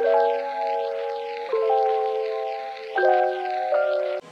Oh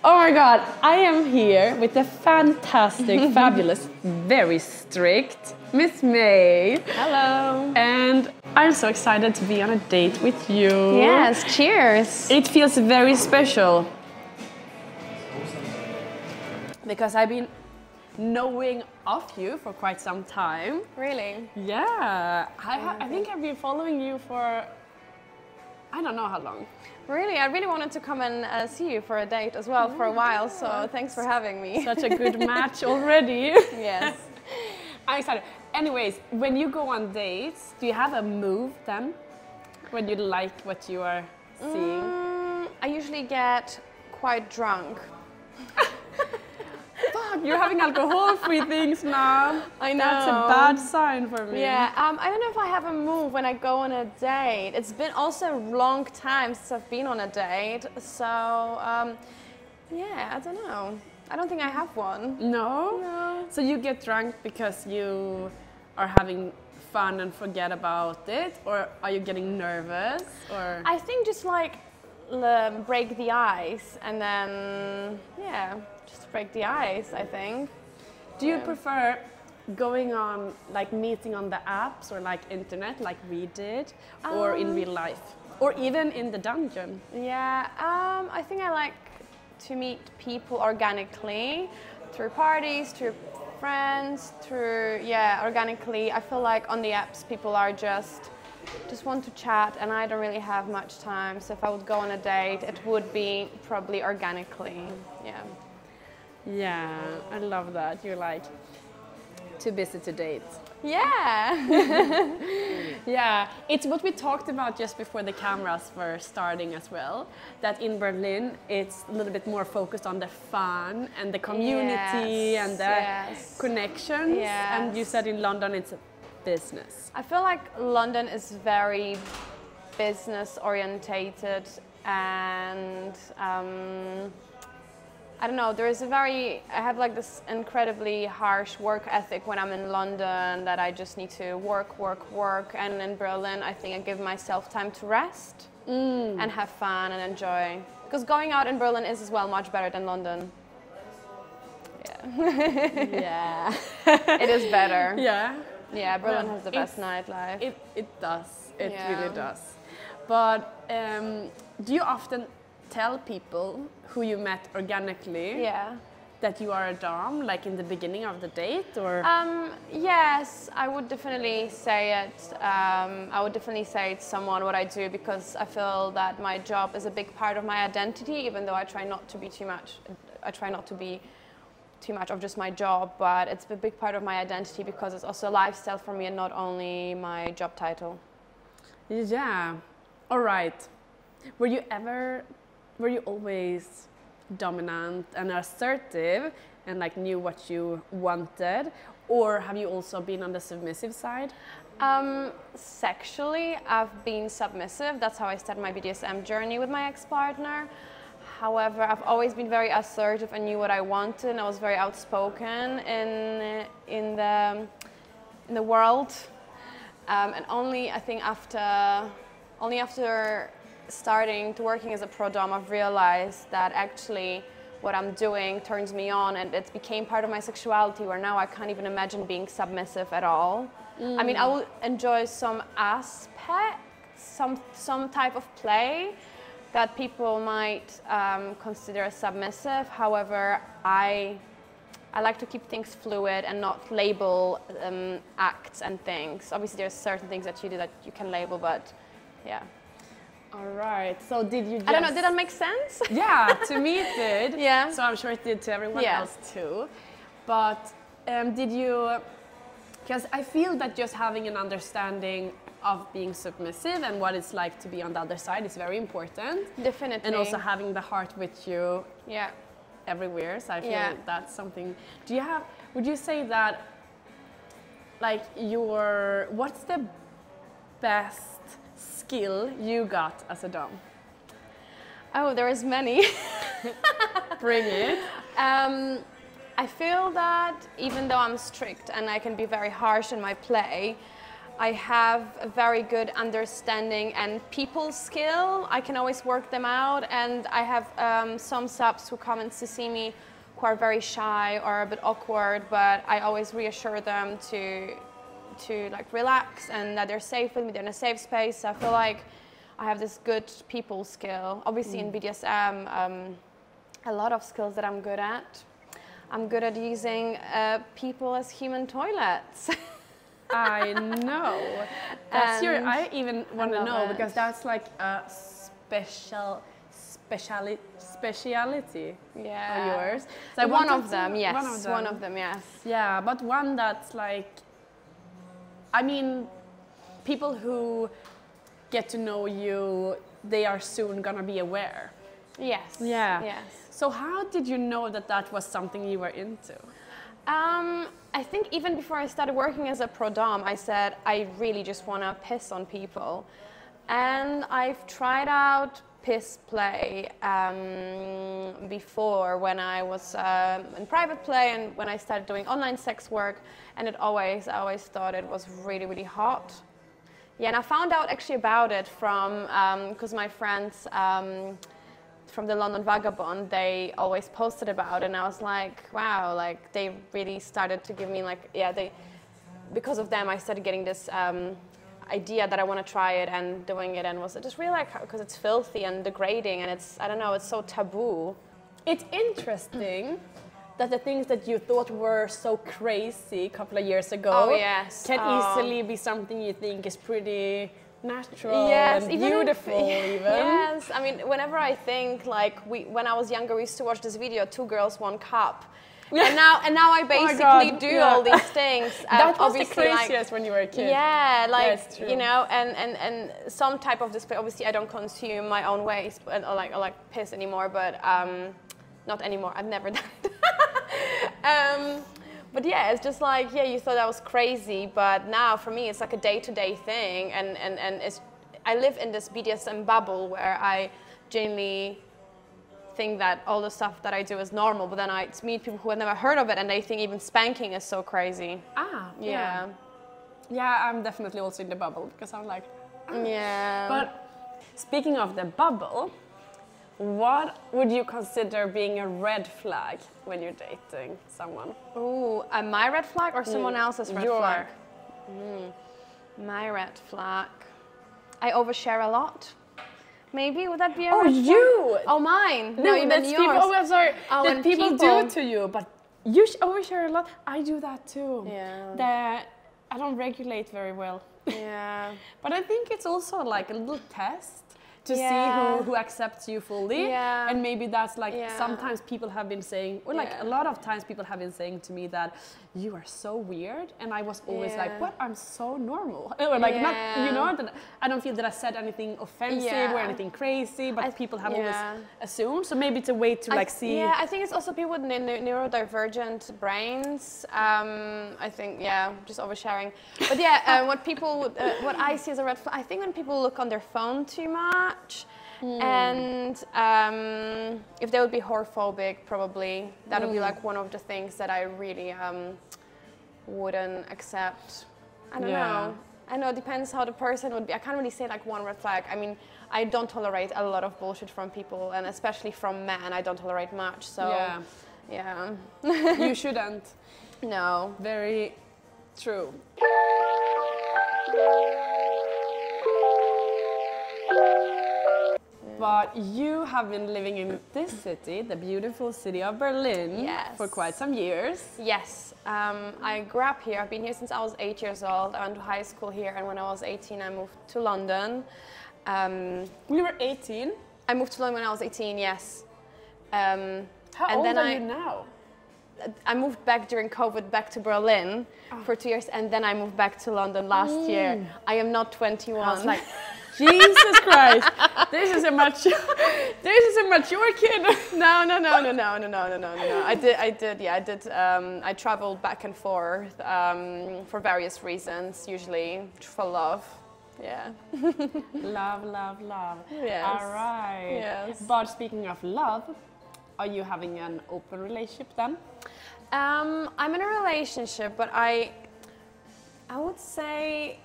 my god, I am here with the fantastic, fabulous, very strict Miss May. Hello. And I'm so excited to be on a date with you. Yes, cheers. It feels very special. Because I've been knowing of you for quite some time. Really? Yeah. I think I've been following you for, I don't know how long. Really? I really wanted to come and see you for a date as well for a while, so thanks for having me. Such a good match already. Yes. I'm excited. Anyways, when you go on dates, do you have a move then? When you like what you are seeing? I usually get quite drunk. Fuck, you're having alcohol-free things now. I know. That's a bad sign for me. Yeah, I don't know if I have a move when I go on a date. It's been also a long time since I've been on a date, so yeah, I don't know. I don't think I have one. No? No. So you get drunk because you are having fun and forget about it, or are you getting nervous? Or I think just like break the ice and then, yeah, just break the ice, I think. do you prefer going on, like meeting on the apps or like internet like we did, or in real life? Or even in the dungeon? Yeah, I think I like to meet people organically, through parties, through friends, through, yeah, organically. I feel like on the apps people are just want to chat, and I don't really have much time, so if I would go on a date, it would be probably organically, yeah. Yeah, I love that. You're like too busy to date. Yeah. Yeah, it's what we talked about just before the cameras were starting as well, that in Berlin it's a little bit more focused on the fun and the community Yes, and the yes. connections. Yes. And you said in London it's a business. I feel like London is very business orientated, and I don't know, I have like this incredibly harsh work ethic when I'm in London, that I just need to work, and in Berlin I think I give myself time to rest and have fun and enjoy. Because going out in Berlin is as well much better than London. Yeah. Yeah. It is better. Yeah. Yeah, Berlin has the best nightlife. It does. It Yeah. really does. But do you often tell people who you met organically Yeah. that you are a Dom, like in the beginning of the date, or? Yes, I would definitely say it. I would definitely say to someone what I do, because I feel that my job is a big part of my identity, even though I try not to be too much. I try not to be too much of just my job, but it's a big part of my identity because it's also a lifestyle for me and not only my job title. Yeah. All right. Were you always dominant and assertive and like knew what you wanted, or have you also been on the submissive side? Sexually, I've been submissive. That's how I started my BDSM journey with my ex-partner. However, I've always been very assertive and knew what I wanted, and I was very outspoken in the world. And only I think after starting to working as a pro dom, I've realized that actually what I'm doing turns me on, and it became part of my sexuality, where now I can't even imagine being submissive at all. I mean, I will enjoy some aspects, some type of play that people might consider submissive. However, I like to keep things fluid and not label acts and things. Obviously, there's certain things that you do that you can label, but yeah. All right. So did you just... I don't know, did that make sense? Yeah, to me it did. Yeah. So I'm sure it did to everyone Yeah. else too. But did you... Because I feel that just having an understanding of being submissive and what it's like to be on the other side is very important. Definitely. And also having the heart with you Yeah. everywhere. So I feel Yeah. that's something... Would you say that, like, what's the best skill you got as a Dom? Oh, there is many. Bring it. I feel that even though I'm strict and I can be very harsh in my play, I have a very good understanding and people skill. I can always work them out, and I have some subs who come in to see me who are very shy or a bit awkward, but I always reassure them to like relax and that they're safe with me, they're in a safe space. So I feel like I have this good people skill. Obviously in BDSM, a lot of skills that I'm good at. I'm good at using people as human toilets. I know. That's I even want to know because that's like a speciality of yours. So one of them, yes. One of them, yes. Yeah, but one that's like, I mean, people who get to know you, they are soon gonna be aware. Yes. Yeah. Yes. So how did you know that that was something you were into? I think even before I started working as a pro dom, I said I really just want to piss on people, and I've tried out piss play before when I was in private play and when I started doing online sex work, and I always thought it was really, really hot. Yeah, and I found out actually about it from because my friends from the London Vagabond, they always posted about it, and I was like, wow, like they really started to give me like, because of them I started getting this idea that I want to try it and doing it, and I just really like, because it's filthy and degrading and it's, I don't know, it's so taboo. It's interesting that the things that you thought were so crazy a couple of years ago can easily be something you think is pretty natural and beautiful even. Yes, I mean, whenever I think, like, when I was younger, we used to watch this video, 2 Girls, 1 Cup. And now I basically do all these things. That was the craziest when you were a kid. Yeah, like, you know, and some type of display. Obviously, I don't consume my own waste or like piss anymore, but not anymore. I've never done it. But yeah, it's just like, you thought that was crazy, but now for me it's like a day-to-day thing, and I live in this BDSM bubble where I genuinely think that all the stuff that I do is normal, but then I meet people who have never heard of it and they think even spanking is so crazy. Yeah, I'm definitely also in the bubble because I'm like, But speaking of the bubble, what would you consider being a red flag when you're dating someone? Ooh, my red flag or someone else's red flag? My red flag. I overshare a lot. Maybe, would that be a red flag? You! Oh, mine. No, you mean yours. I'm sorry. That people do it to you, but you overshare a lot. I do that too. Yeah. I don't regulate very well. Yeah. But I think it's also like a little test to see who accepts you fully. Yeah. And maybe that's like, sometimes people have been saying, or like a lot of times people have been saying to me that you are so weird. And I was always like, what? I'm so normal. Or like, not, you know, that I don't feel that I said anything offensive or anything crazy, but people have always assumed. So maybe it's a way to like see. Yeah, I think it's also people with neurodivergent brains. I think, just oversharing. But what I see as a red flag, I think when people look on their phone too much, and if they would be whorephobic, probably that would be like one of the things that I really wouldn't accept. I don't know. I know it depends how the person would be. I can't really say like one red flag. I mean, I don't tolerate a lot of bullshit from people, and especially from men. I don't tolerate much. So yeah. You shouldn't. No. Very true. But you have been living in this city, the beautiful city of Berlin, for quite some years. Yes, I grew up here. I've been here since I was 8 years old. I went to high school here, and when I was 18, I moved to London. You were 18? I moved to London when I was 18, yes. How old are you now? I moved back during COVID back to Berlin for 2 years, and then I moved back to London last year. I am not 21. I was like, Jesus Christ, this is a mature kid. No. I traveled back and forth for various reasons, usually for love. Yeah. Love. Yes. All right. Yes. But speaking of love, are you having an open relationship then? I'm in a relationship, but I would say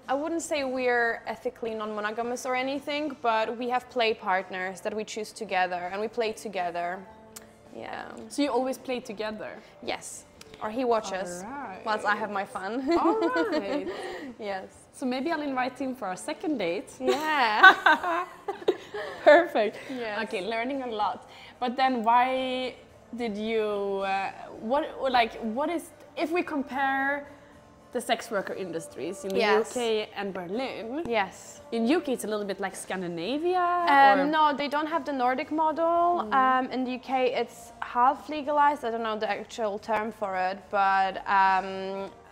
I wouldn't say we're ethically non-monogamous or anything, but we have play partners that we choose together and we play together. Yeah. So you always play together? Yes. Or he watches whilst I have my fun. All right. Yes. So maybe I'll invite him for our second date. Yeah. Perfect. Yes. Okay, learning a lot. But then why did you, what is, if we compare the sex worker industries in the UK and Berlin. Yes. In UK it's a little bit like Scandinavia? No, they don't have the Nordic model. In the UK it's half legalized. I don't know the actual term for it, but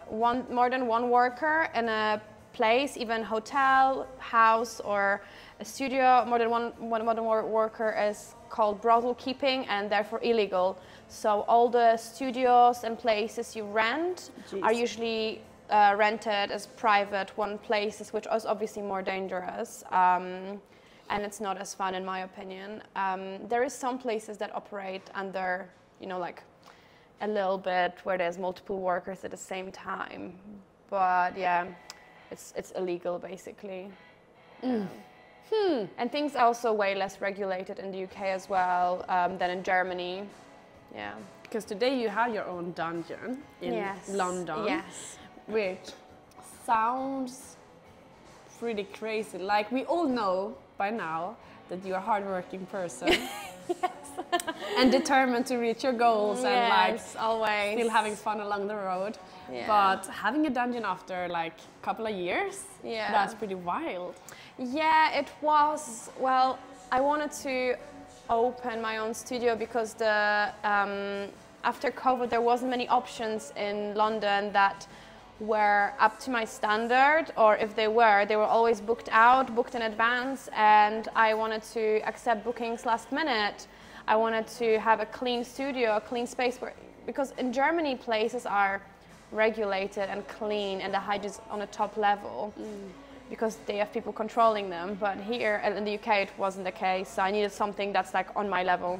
more than one worker in a place, even hotel, house or a studio, more than one worker is called brothel keeping and therefore illegal. So all the studios and places you rent are usually rented as private places, which is obviously more dangerous, and it's not as fun in my opinion. There is some places that operate under, like a little bit where there's multiple workers at the same time, but yeah, it's illegal basically. And things are also way less regulated in the UK as well than in Germany. Yeah. Because today you have your own dungeon in London. Yes. Which sounds pretty crazy. Like we all know by now that you're a hardworking person. Yes. And determined to reach your goals and like always still having fun along the road. Yeah. But having a dungeon after like a couple of years, that's pretty wild. Yeah, it was. Well, I wanted to open my own studio because after COVID there wasn't many options in London that were up to my standard, or if they were always booked in advance, and I wanted to accept bookings last minute. I wanted to have a clean studio, a clean space, because in Germany places are regulated and clean and the hygiene is on a top level because they have people controlling them, but here in the UK it wasn't the case, so I needed something that's like on my level.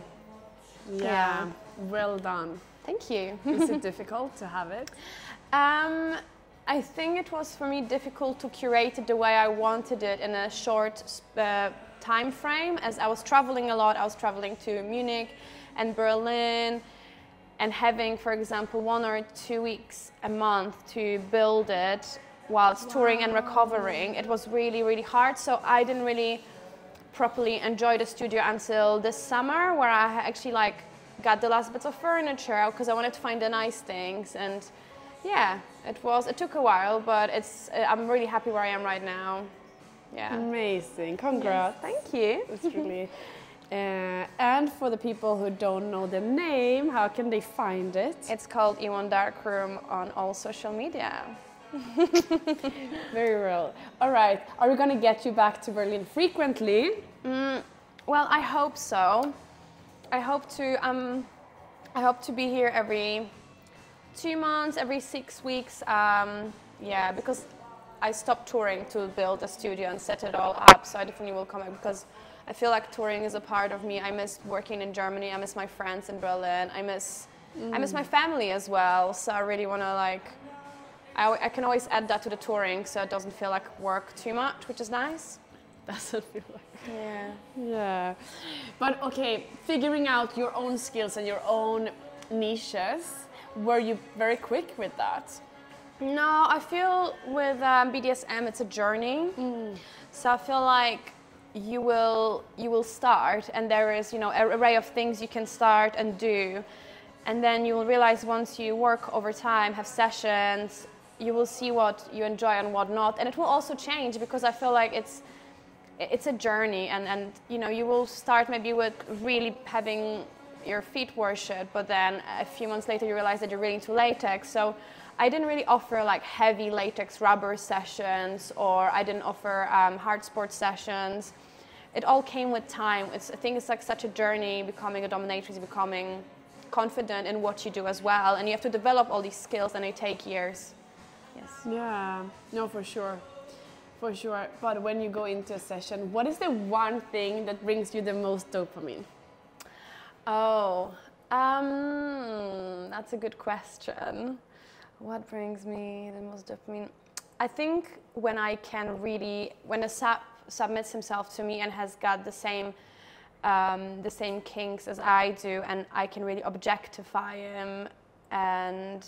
Yeah. Well done. Thank you. Is it difficult to have it? I think it was for me difficult to curate it the way I wanted it in a short time frame, as I was traveling a lot. I was traveling to Munich and Berlin and having, for example, 1 or 2 weeks a month to build it whilst touring and recovering. It was really, really hard, so I didn't really properly enjoy the studio until this summer, where I actually got the last bits of furniture because I wanted to find the nice things. And yeah, it took a while, but I'm really happy where I am right now. Yeah. Amazing. Congrats. Yes, thank you. It's really and for the people who don't know the name, how can they find it? It's called E1 Darkroom on all social media. Very well. All right. Are we going to get you back to Berlin frequently? Well, I hope so. I hope to be here every 2 months, every 6 weeks. Yeah, because I stopped touring to build a studio and set it all up, so I definitely will come back because I feel like touring is a part of me. I miss working in Germany. I miss my friends in Berlin. I miss my family as well. So I really want to I can always add that to the touring, so it doesn't feel like work too much, which is nice. Doesn't feel like. Yeah. Yeah. But okay, figuring out your own skills and your own niches, were you very quick with that? No, I feel with BDSM it's a journey. So I feel like you will start, and there is an array of things you can start and do, and then you will realize once you work over time, have sessions, you will see what you enjoy and what not, and it will also change because I feel like it's a journey, and you will start maybe with really having your feet worshipped, but then a few months later you realize that you're really into latex. So I didn't really offer like heavy latex rubber sessions, or I didn't offer hard sport sessions. It all came with time. I think it's like such a journey, becoming a dominatrix, becoming confident in what you do as well, and you have to develop all these skills, and they take years. Yes. Yeah, no, for sure. For sure. But when you go into a session, what is the one thing that brings you the most dopamine? Oh, that's a good question. What brings me the most dopamine? I think when I can really, when a sap submits himself to me and has got the same kinks as I do, and I can really objectify him and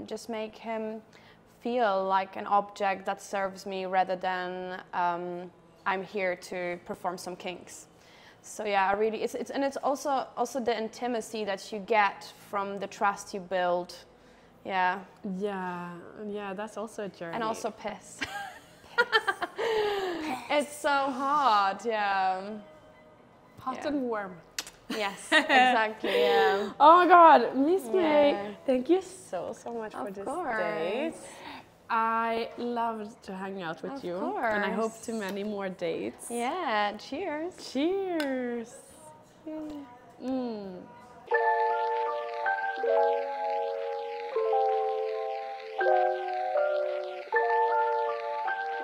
just make him feel like an object that serves me rather than I'm here to perform some kinks. So yeah, I really, it's also the intimacy that you get from the trust you build. Yeah. Yeah, that's also a journey. And also piss. It's so hot, yeah. Hot and warm. Yes, exactly, yeah. Oh my God, Miss May, thank you so much for this date. I loved to hang out with you. And I hope to many more dates. Yeah, cheers. Cheers.